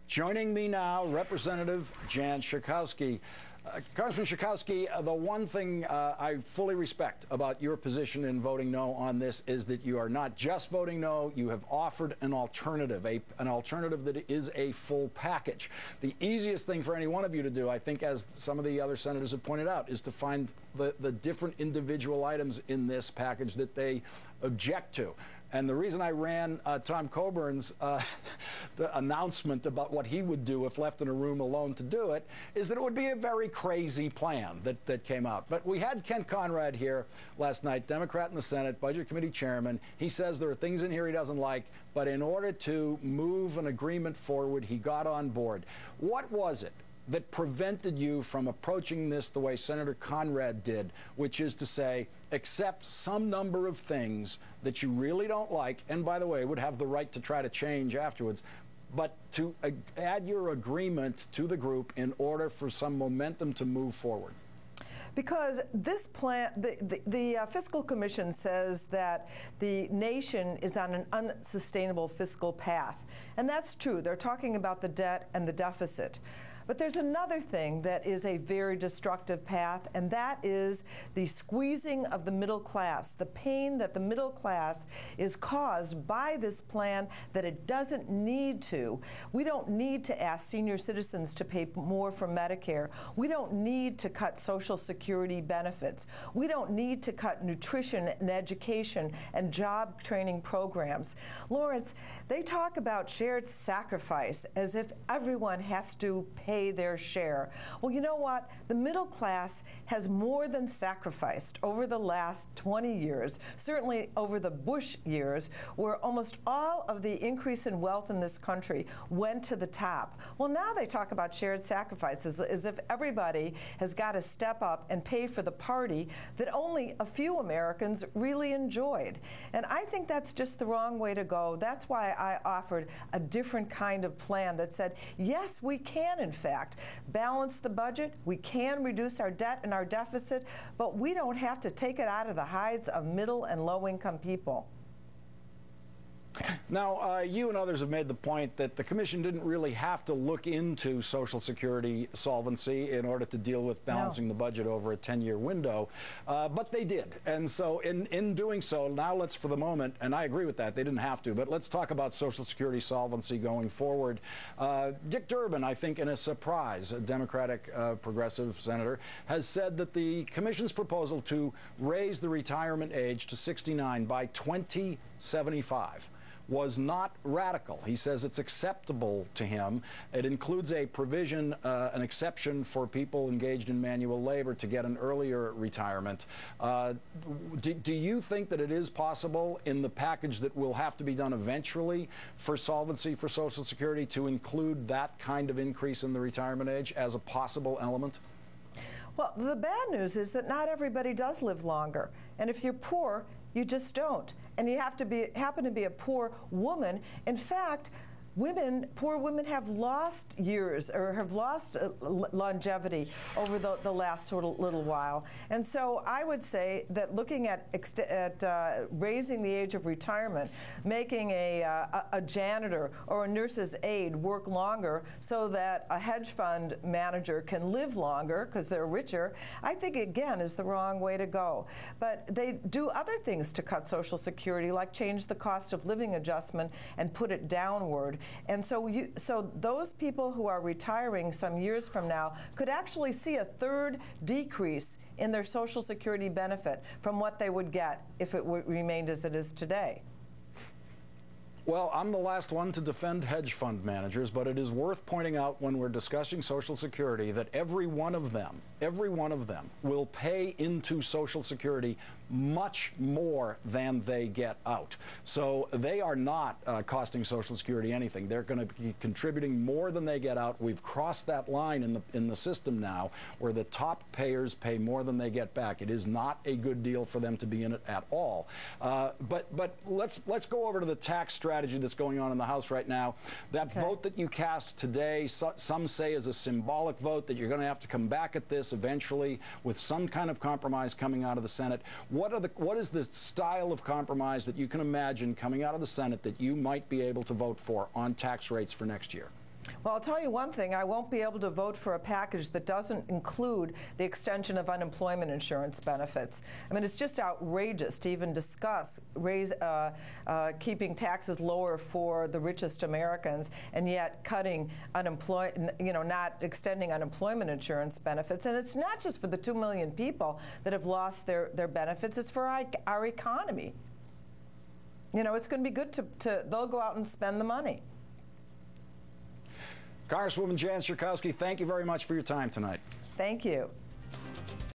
Joining me now, Representative Jan Schakowsky. Congressman Schakowsky, the one thing I fully respect about your position in voting no on this is that you are not just voting no, you have offered an alternative, an alternative that is a full package. The easiest thing for any one of you to do, I think, as some of the other senators have pointed out, is to find the different individual items in this package that they object to. And the reason I ran Tom Coburn's the announcement about what he would do if left in a room alone to do it is that it would be a very crazy plan that came out. But we had Kent Conrad here last night, Democrat in the Senate, Budget Committee Chairman. He says there are things in here he doesn't like, but in order to move an agreement forward, he got on board. What was it that prevented you from approaching this the way Senator Conrad did, which is to say, accept some number of things that you really don't like, and by the way, would have the right to try to change afterwards, but to add your agreement to the group in order for some momentum to move forward? Because this plan, the Fiscal Commission says that the nation is on an unsustainable fiscal path. And that's true. They're talking about the debt and the deficit. But there's another thing that is a very destructive path, and that is the squeezing of the middle class, the pain that the middle class is caused by this plan that it doesn't need to. We don't need to ask senior citizens to pay more for Medicare. We don't need to cut Social Security benefits. We don't need to cut nutrition and education and job training programs. Lawrence, they talk about shared sacrifice as if everyone has to pay their share. Well, you know what? The middle class has more than sacrificed over the last 20 years, certainly over the Bush years, where almost all of the increase in wealth in this country went to the top. Well, now they talk about shared sacrifices as if everybody has got to step up and pay for the party that only a few Americans really enjoyed. And I think that's just the wrong way to go. That's why I offered a different kind of plan that said, yes, we can, in fact, balance the budget. We can reduce our debt and our deficit, but we don't have to take it out of the hides of middle and low-income people. Now, you and others have made the point that the Commission didn't really have to look into Social Security solvency in order to deal with balancing the budget over a 10-year window, but they did. And so in doing so, now let's, for the moment, and I agree with that, they didn't have to, but let's talk about Social Security solvency going forward. Dick Durbin, I think in a surprise, a Democratic progressive senator, has said that the Commission's proposal to raise the retirement age to 69 by 2075 was not radical. He says it's acceptable to him. It includes a provision, an exception for people engaged in manual labor to get an earlier retirement. Do you think that it is possible in the package that will have to be done eventually for solvency for Social Security to include that kind of increase in the retirement age as a possible element? Well, the bad news is that not everybody does live longer. And if you're poor, you just don't. And you have to happen to be a poor woman. In fact, poor women have lost years or have lost longevity over the last little while. And so I would say that looking at raising the age of retirement, making a janitor or a nurse's aide work longer so that a hedge fund manager can live longer because they're richer, I think, again, is the wrong way to go. But they do other things to cut Social Security, like change the cost of living adjustment and put it downward. And so those people who are retiring some years from now could actually see a third decrease in their Social Security benefit from what they would get if it remained as it is today. Well, I'm the last one to defend hedge fund managers, but it is worth pointing out when we're discussing Social Security that every one of them will pay into Social Security much more than they get out. So they are not costing Social Security anything. They're going to be contributing more than they get out. We've crossed that line in the system now where the top payers pay more than they get back. It is not a good deal for them to be in it at all. But let's go over to the tax strategy that's going on in the House right now. That vote that you cast today, some say is a symbolic vote, that you're going to have to come back at this eventually with some kind of compromise coming out of the Senate. What is the style of compromise that you can imagine coming out of the Senate that you might be able to vote for on tax rates for next year? Well, I'll tell you one thing. I won't be able to vote for a package that doesn't include the extension of unemployment insurance benefits. I mean, it's just outrageous to even discuss keeping taxes lower for the richest Americans and yet cutting not extending unemployment insurance benefits. And it's not just for the 2 million people that have lost their benefits. It's for our economy. You know, it's going to be good they'll go out and spend the money. Congresswoman Jan Schakowsky, thank you very much for your time tonight. Thank you.